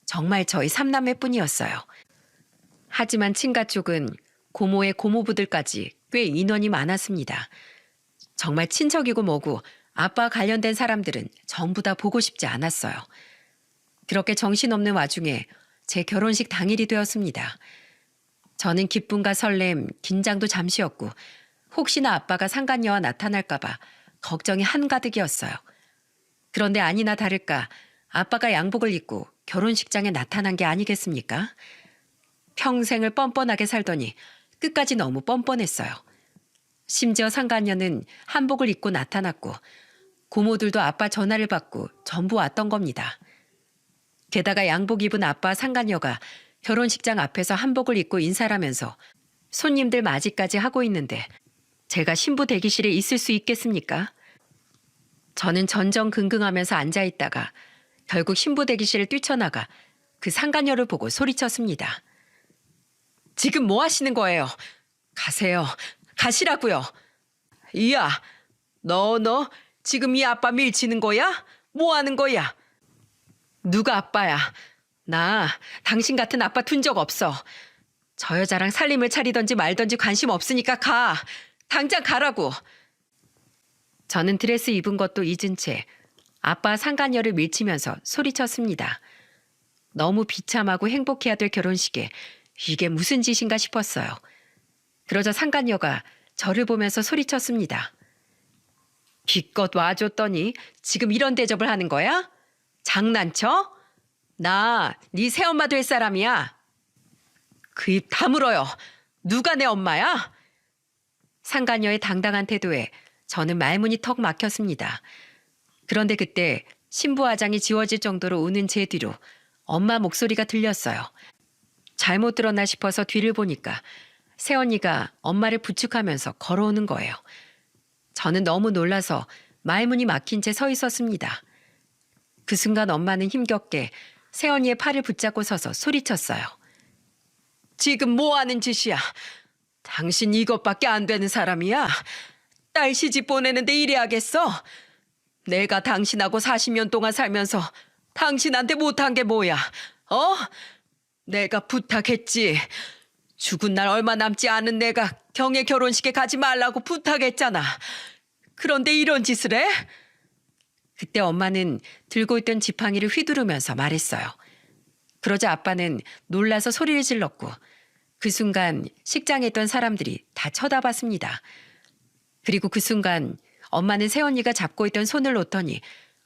S1: 정말 저희 삼남매뿐이었어요. 하지만 친가 쪽은 고모의 고모부들까지 꽤 인원이 많았습니다. 정말 친척이고 뭐고 아빠 관련된 사람들은 전부 다 보고 싶지 않았어요. 그렇게 정신없는 와중에 제 결혼식 당일이 되었습니다. 저는 기쁨과 설렘, 긴장도 잠시였고 혹시나 아빠가 상간녀와 나타날까봐 걱정이 한가득이었어요. 그런데 아니나 다를까 아빠가 양복을 입고 결혼식장에 나타난 게 아니겠습니까? 평생을 뻔뻔하게 살더니 끝까지 너무 뻔뻔했어요. 심지어 상간녀는 한복을 입고 나타났고 고모들도 아빠 전화를 받고 전부 왔던 겁니다. 게다가 양복 입은 아빠 상간녀가 결혼식장 앞에서 한복을 입고 인사를 하면서 손님들 맞이까지 하고 있는데 제가 신부 대기실에 있을 수 있겠습니까? 저는 전전긍긍하면서 앉아있다가 결국 신부 대기실을 뛰쳐나가 그 상간녀를 보고 소리쳤습니다. 지금 뭐 하시는 거예요? 가세요. 가시라고요. 이야, 너 지금 이 아빠 밀치는 거야? 뭐 하는 거야? 누가 아빠야? 나 당신 같은 아빠 둔 적 없어. 저 여자랑 살림을 차리던지 말던지 관심 없으니까 가. 당장 가라고. 저는 드레스 입은 것도 잊은 채 아빠 상간녀를 밀치면서 소리쳤습니다. 너무 비참하고 행복해야 될 결혼식에 이게 무슨 짓인가 싶었어요. 그러자 상간녀가 저를 보면서 소리쳤습니다. 기껏 와줬더니 지금 이런 대접을 하는 거야? 장난쳐? 나 네 새엄마 될 사람이야. 그 입 다물어요. 누가 내 엄마야? 상간녀의 당당한 태도에 저는 말문이 턱 막혔습니다. 그런데 그때 신부 화장이 지워질 정도로 우는 제 뒤로 엄마 목소리가 들렸어요. 잘못 들었나 싶어서 뒤를 보니까 새언니가 엄마를 부축하면서 걸어오는 거예요. 저는 너무 놀라서 말문이 막힌 채 서 있었습니다. 그 순간 엄마는 힘겹게 새언니의 팔을 붙잡고 서서 소리쳤어요. 지금 뭐 하는 짓이야? 당신 이것밖에 안 되는 사람이야? 딸 시집 보내는데 이래야겠어? 내가 당신하고 40년 동안 살면서 당신한테 못한 게 뭐야? 내가 부탁했지. 죽은 날 얼마 남지 않은 내가 경혜 결혼식에 가지 말라고 부탁했잖아. 그런데 이런 짓을 해? 그때 엄마는 들고 있던 지팡이를 휘두르면서 말했어요. 그러자 아빠는 놀라서 소리를 질렀고 그 순간 식장에 있던 사람들이 다 쳐다봤습니다. 그리고 그 순간 엄마는 새언니가 잡고 있던 손을 놓더니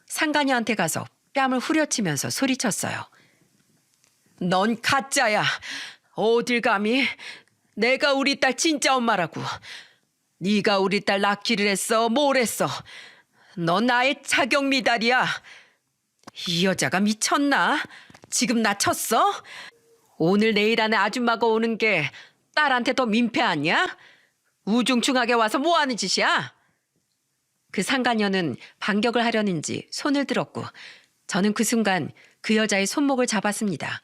S1: 상간녀한테 가서 뺨을 후려치면서 소리쳤어요. 넌 가짜야. 어딜 감히? 내가 우리 딸 진짜 엄마라고. 네가 우리 딸 낳기를 했어? 뭘 했어? 넌 나의 자격 미달이야. 이 여자가 미쳤나? 지금 나 쳤어? 오늘 내일 안에 아줌마가 오는 게 딸한테 더 민폐 아니야? 우중충하게 와서 뭐 하는 짓이야? 그 상간녀는 반격을 하려는지 손을 들었고 저는 그 순간 그 여자의 손목을 잡았습니다.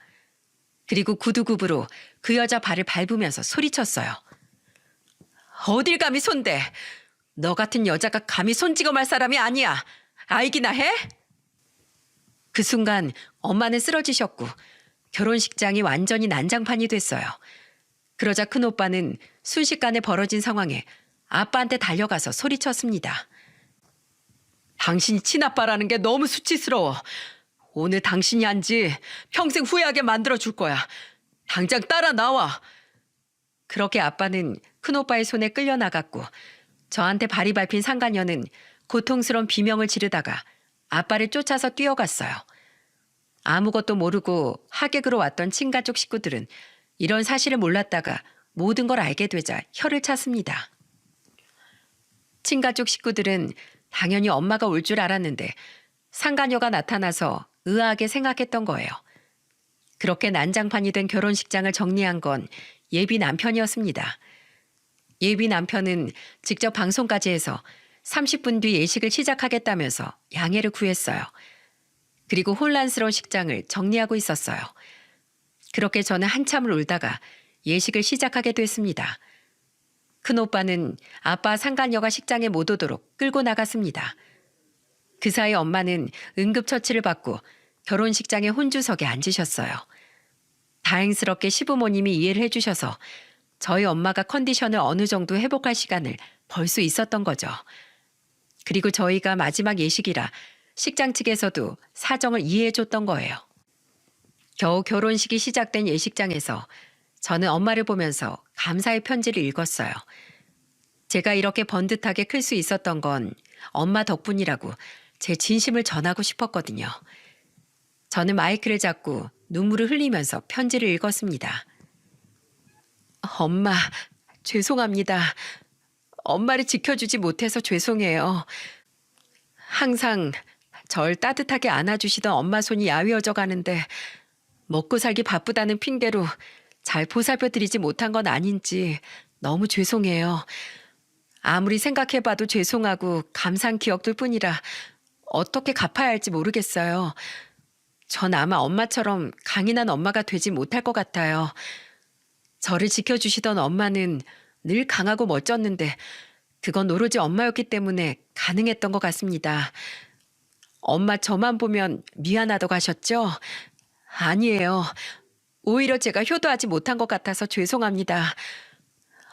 S1: 그리고 구두굽으로 그 여자 발을 밟으면서 소리쳤어요. 어딜 감히 손대? 너 같은 여자가 감히 손찌검할 사람이 아니야. 알기나 해? 그 순간 엄마는 쓰러지셨고 결혼식장이 완전히 난장판이 됐어요. 그러자 큰오빠는 순식간에 벌어진 상황에 아빠한테 달려가서 소리쳤습니다. 당신이 친아빠라는 게 너무 수치스러워. 오늘 당신이 한 지 평생 후회하게 만들어줄 거야. 당장 따라 나와. 그렇게 아빠는 큰오빠의 손에 끌려나갔고 저한테 발이 밟힌 상간녀는 고통스러운 비명을 지르다가 아빠를 쫓아서 뛰어갔어요. 아무것도 모르고 하객으로 왔던 친가족 식구들은 이런 사실을 몰랐다가 모든 걸 알게 되자 혀를 찼습니다. 친가족 식구들은 당연히 엄마가 올 줄 알았는데 상간녀가 나타나서 의아하게 생각했던 거예요. 그렇게 난장판이 된 결혼식장을 정리한 건 예비 남편이었습니다. 예비 남편은 직접 방송까지 해서 30분 뒤 예식을 시작하겠다면서 양해를 구했어요. 그리고 혼란스러운 식장을 정리하고 있었어요. 그렇게 저는 한참을 울다가 예식을 시작하게 됐습니다. 큰오빠는 아빠 상간녀가 식장에 못 오도록 끌고 나갔습니다. 그 사이 엄마는 응급처치를 받고 결혼식장의 혼주석에 앉으셨어요. 다행스럽게 시부모님이 이해를 해주셔서 저희 엄마가 컨디션을 어느 정도 회복할 시간을 벌 수 있었던 거죠. 그리고 저희가 마지막 예식이라 식장 측에서도 사정을 이해해줬던 거예요. 겨우 결혼식이 시작된 예식장에서 저는 엄마를 보면서 감사의 편지를 읽었어요. 제가 이렇게 번듯하게 클 수 있었던 건 엄마 덕분이라고 제 진심을 전하고 싶었거든요. 저는 마이크를 잡고 눈물을 흘리면서 편지를 읽었습니다. 엄마, 죄송합니다. 엄마를 지켜주지 못해서 죄송해요. 항상 절 따뜻하게 안아주시던 엄마 손이 야위어져 가는데 먹고 살기 바쁘다는 핑계로 잘 보살펴 드리지 못한 건 아닌지 너무 죄송해요. 아무리 생각해봐도 죄송하고 감사한 기억들 뿐이라 어떻게 갚아야 할지 모르겠어요. 전 아마 엄마처럼 강인한 엄마가 되지 못할 것 같아요. 저를 지켜주시던 엄마는 늘 강하고 멋졌는데 그건 오로지 엄마였기 때문에 가능했던 것 같습니다. 엄마 저만 보면 미안하다고 하셨죠? 아니에요. 오히려 제가 효도하지 못한 것 같아서 죄송합니다.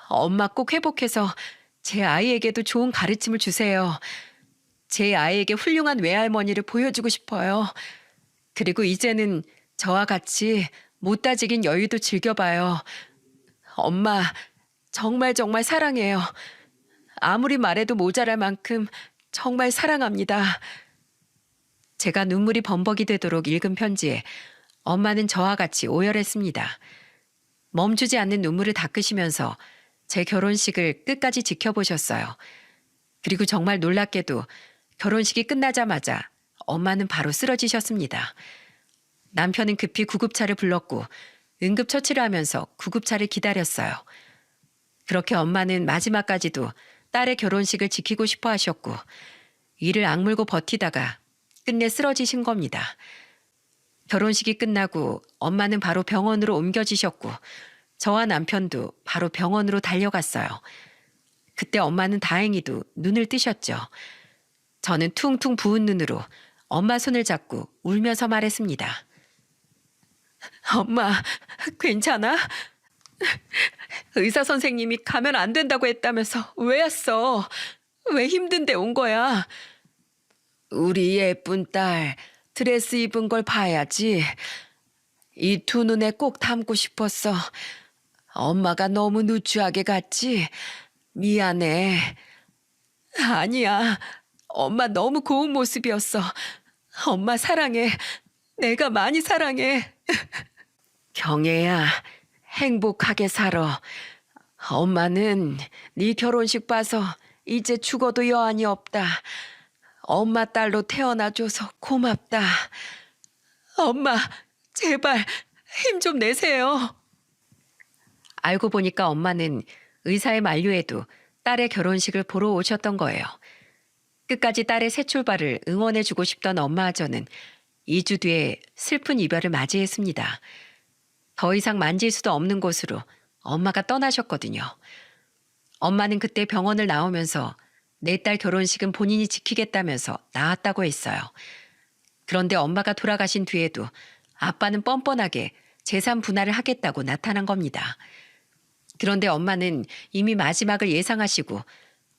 S1: 엄마 꼭 회복해서 제 아이에게도 좋은 가르침을 주세요. 제 아이에게 훌륭한 외할머니를 보여주고 싶어요. 그리고 이제는 저와 같이 못 다지긴 여유도 즐겨봐요. 엄마, 정말 정말 사랑해요. 아무리 말해도 모자랄 만큼 정말 사랑합니다. 제가 눈물이 범벅이 되도록 읽은 편지에 엄마는 저와 같이 오열했습니다. 멈추지 않는 눈물을 닦으시면서 제 결혼식을 끝까지 지켜보셨어요. 그리고 정말 놀랍게도 결혼식이 끝나자마자 엄마는 바로 쓰러지셨습니다. 남편은 급히 구급차를 불렀고 응급처치를 하면서 구급차를 기다렸어요. 그렇게 엄마는 마지막까지도 딸의 결혼식을 지키고 싶어 하셨고 이를 악물고 버티다가 끝내 쓰러지신 겁니다. 결혼식이 끝나고 엄마는 바로 병원으로 옮겨지셨고 저와 남편도 바로 병원으로 달려갔어요. 그때 엄마는 다행히도 눈을 뜨셨죠. 저는 퉁퉁 부은 눈으로 엄마 손을 잡고 울면서 말했습니다. 엄마, 괜찮아? 의사 선생님이 가면 안 된다고 했다면서 왜 왔어? 왜 힘든데 온 거야? 우리 예쁜 딸 드레스 입은 걸 봐야지. 이 두 눈에 꼭 담고 싶었어. 엄마가 너무 누추하게 갔지? 미안해. 아니야. 엄마 너무 고운 모습이었어. 엄마 사랑해. 내가 많이 사랑해. 경애야, 행복하게 살아. 엄마는 네 결혼식 봐서 이제 죽어도 여한이 없다. 엄마 딸로 태어나줘서 고맙다. 엄마, 제발 힘 좀 내세요. 알고 보니까 엄마는 의사의 만류에도 딸의 결혼식을 보러 오셨던 거예요. 끝까지 딸의 새 출발을 응원해주고 싶던 엄마저는 2주 뒤에 슬픈 이별을 맞이했습니다. 더 이상 만질 수도 없는 곳으로 엄마가 떠나셨거든요. 엄마는 그때 병원을 나오면서 내 딸 결혼식은 본인이 지키겠다면서 나왔다고 했어요. 그런데 엄마가 돌아가신 뒤에도 아빠는 뻔뻔하게 재산 분할을 하겠다고 나타난 겁니다. 그런데 엄마는 이미 마지막을 예상하시고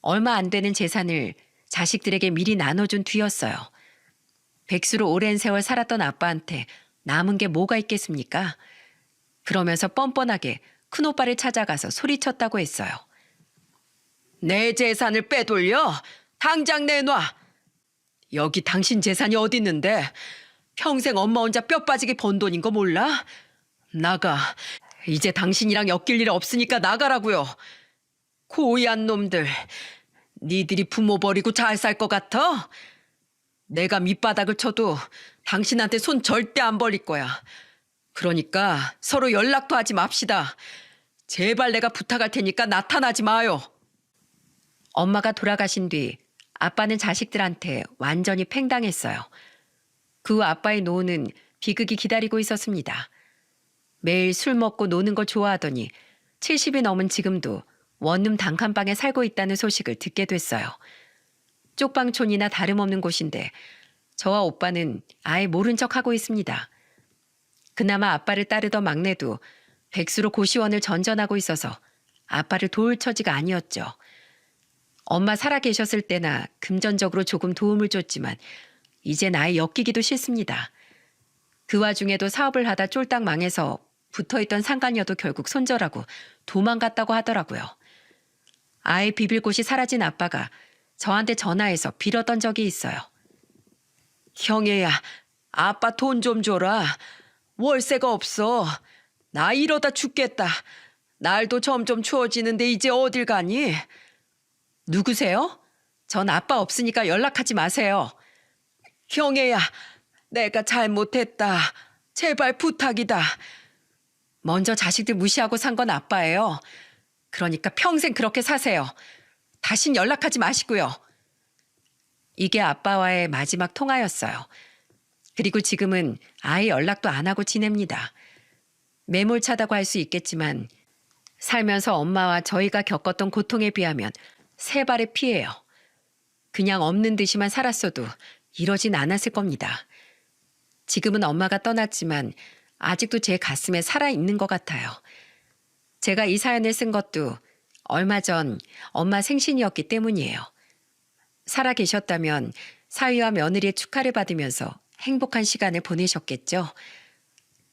S1: 얼마 안 되는 재산을 자식들에게 미리 나눠준 뒤였어요. 백수로 오랜 세월 살았던 아빠한테 남은 게 뭐가 있겠습니까? 그러면서 뻔뻔하게 큰오빠를 찾아가서 소리쳤다고 했어요. 내 재산을 빼돌려? 당장 내놔. 여기 당신 재산이 어디 있는데? 평생 엄마 혼자 뼈 빠지게 번 돈인 거 몰라? 나가. 이제 당신이랑 엮일 일 없으니까 나가라고요. 고의한 놈들. 니들이 부모 버리고 잘 살 것 같아? 내가 밑바닥을 쳐도 당신한테 손 절대 안 벌릴 거야. 그러니까 서로 연락도 하지 맙시다. 제발 내가 부탁할 테니까 나타나지 마요. 엄마가 돌아가신 뒤 아빠는 자식들한테 완전히 팽당했어요. 그 후 아빠의 노후는 비극이 기다리고 있었습니다. 매일 술 먹고 노는 걸 좋아하더니 70이 넘은 지금도 원룸 단칸방에 살고 있다는 소식을 듣게 됐어요. 쪽방촌이나 다름없는 곳인데 저와 오빠는 아예 모른 척하고 있습니다. 그나마 아빠를 따르던 막내도 백수로 고시원을 전전하고 있어서 아빠를 도울 처지가 아니었죠. 엄마 살아 계셨을 때나 금전적으로 조금 도움을 줬지만 이젠 아예 엮이기도 싫습니다. 그 와중에도 사업을 하다 쫄딱 망해서 붙어있던 상간녀도 결국 손절하고 도망갔다고 하더라고요. 아예 비빌 곳이 사라진 아빠가 저한테 전화해서 빌었던 적이 있어요.
S2: 형애야, 아빠 돈 좀 줘라. 월세가 없어. 나 이러다 죽겠다. 날도 점점 추워지는데 이제 어딜 가니?
S1: 누구세요? 전 아빠 없으니까 연락하지 마세요.
S2: 형애야, 내가 잘못했다. 제발 부탁이다.
S1: 먼저 자식들 무시하고 산 건 아빠예요. 그러니까 평생 그렇게 사세요. 다신 연락하지 마시고요. 이게 아빠와의 마지막 통화였어요. 그리고 지금은 아예 연락도 안 하고 지냅니다. 매몰차다고 할 수 있겠지만 살면서 엄마와 저희가 겪었던 고통에 비하면 세 발의 피해요. 그냥 없는 듯이만 살았어도 이러진 않았을 겁니다. 지금은 엄마가 떠났지만 아직도 제 가슴에 살아있는 것 같아요. 제가 이 사연을 쓴 것도 얼마 전 엄마 생신이었기 때문이에요. 살아 계셨다면 사위와 며느리의 축하를 받으면서 행복한 시간을 보내셨겠죠.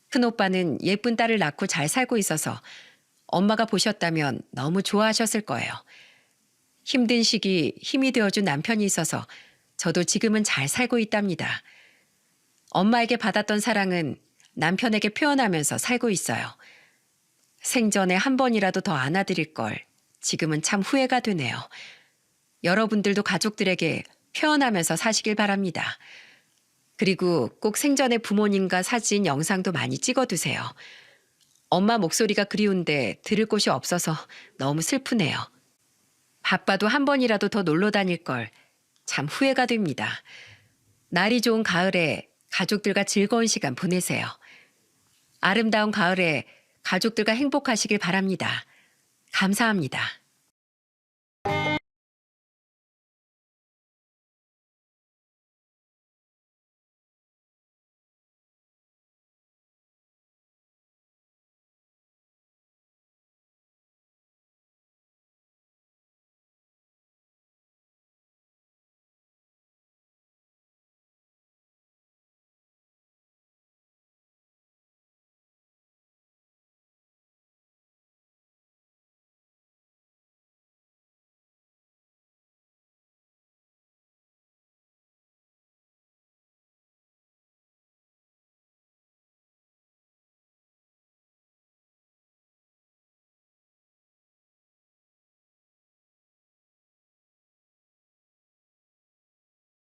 S1: 큰오빠는 예쁜 딸을 낳고 잘 살고 있어서 엄마가 보셨다면 너무 좋아하셨을 거예요. 힘든 시기 힘이 되어준 남편이 있어서 저도 지금은 잘 살고 있답니다. 엄마에게 받았던 사랑은 남편에게 표현하면서 살고 있어요. 생전에 한 번이라도 더 안아드릴 걸 지금은 참 후회가 되네요. 여러분들도 가족들에게 표현하면서 사시길 바랍니다. 그리고 꼭 생전에 부모님과 사진, 영상도 많이 찍어두세요. 엄마 목소리가 그리운데 들을 곳이 없어서 너무 슬프네요. 바빠도 한 번이라도 더 놀러 다닐 걸 참 후회가 됩니다. 날이 좋은 가을에 가족들과 즐거운 시간 보내세요. 아름다운 가을에 가족들과 행복하시길 바랍니다. 감사합니다.